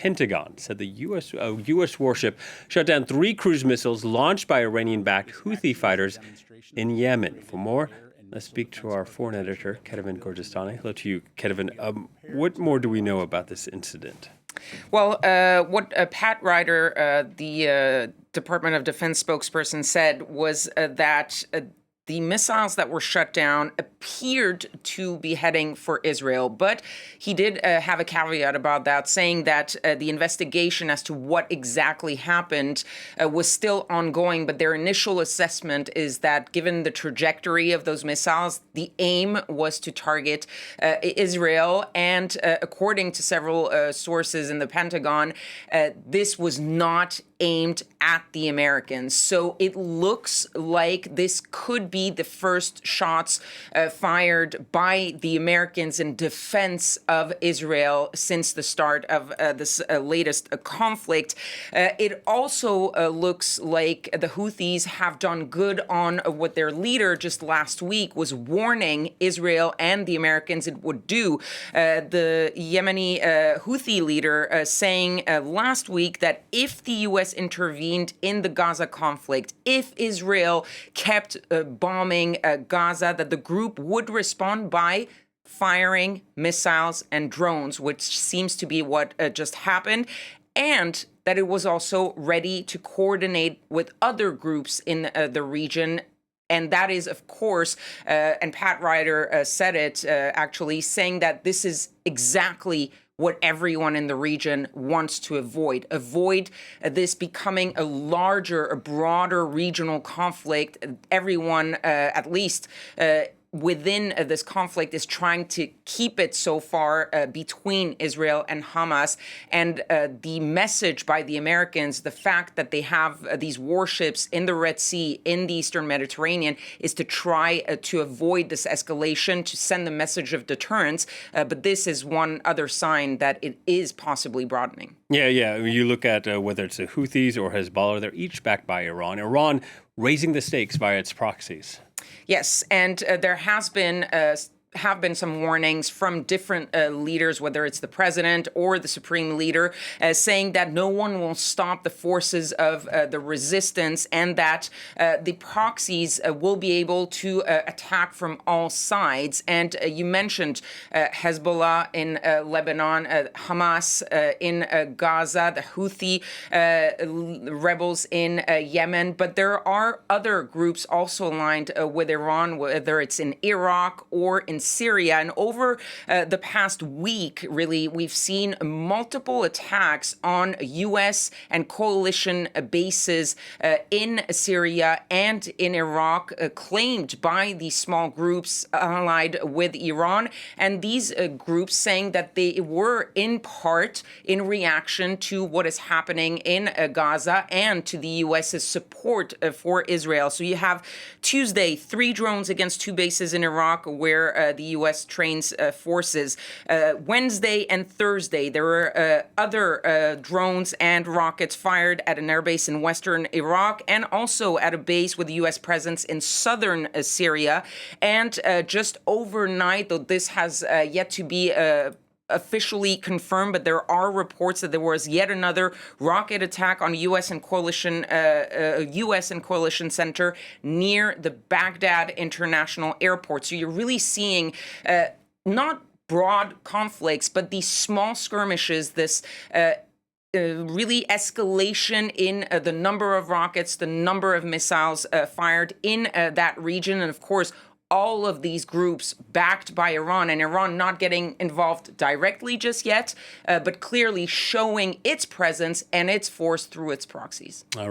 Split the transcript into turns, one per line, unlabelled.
Pentagon said the U.S. warship shot down 3 cruise missiles launched by Iranian-backed Houthi fighters in Yemen. For more, let's speak to our foreign editor, Kethevane Gorjestani. Hello to you, Kethevane. What more do we know about this incident?
Well, what Pat Ryder, the Department of Defense spokesperson, said was that the missiles that were shut down appeared to be heading for Israel. But he did have a caveat about that, saying that the investigation as to what exactly happened was still ongoing. But their initial assessment is that given the trajectory of those missiles, the aim was to target Israel. And according to several sources in the Pentagon, this was not aimed at the Americans. So it looks like this could be the first shots fired by the Americans in defense of Israel since the start of this latest conflict. It also looks like the Houthis have done good on what their leader just last week was warning Israel and the Americans it would do. The Yemeni Houthi leader saying last week that if the U.S. intervened in the Gaza conflict, if Israel kept bombing Gaza, that the group would respond by firing missiles and drones, which seems to be what just happened, and that it was also ready to coordinate with other groups in the region. And that is, of course, and Pat Ryder said it, actually, saying that this is exactly what everyone in the region wants to avoid. Avoid this becoming a larger, a broader regional conflict. Everyone, at least within this conflict, is trying to keep it so far between Israel and Hamas. And the message by the Americans, the fact that they have these warships in the Red Sea, in the Eastern Mediterranean, is to try to avoid this escalation, to send the message of deterrence. But this is one other sign that it is possibly broadening.
Yeah. You look at whether it's the Houthis or Hezbollah, they're each backed by Iran. Iran raising the stakes via its proxies.
Yes, and there have been some warnings from different leaders, whether it's the president or the supreme leader, saying that no one will stop the forces of the resistance and that the proxies will be able to attack from all sides. And you mentioned Hezbollah in Lebanon, Hamas in Gaza, the Houthi rebels in Yemen. But there are other groups also aligned with Iran, whether it's in Iraq or in Syria. And over the past week, really, we've seen multiple attacks on U.S. and coalition bases in Syria and in Iraq, claimed by these small groups allied with Iran. And these groups saying that they were in part in reaction to what is happening in Gaza and to the U.S.'s support for Israel. So you have Tuesday, 3 drones against 2 bases in Iraq where the U.S. trains forces. Wednesday and Thursday, there were other drones and rockets fired at an airbase in western Iraq and also at a base with a U.S. presence in southern Syria. And just overnight, though this has yet to be officially confirmed, but there are reports that there was yet another rocket attack on U.S. and coalition center near the Baghdad International Airport. So you're really seeing not broad conflicts, but these small skirmishes, this really escalation in the number of rockets, the number of missiles fired in that region. And of course, all of these groups backed by Iran, and Iran not getting involved directly just yet, but clearly showing its presence and its force through its proxies.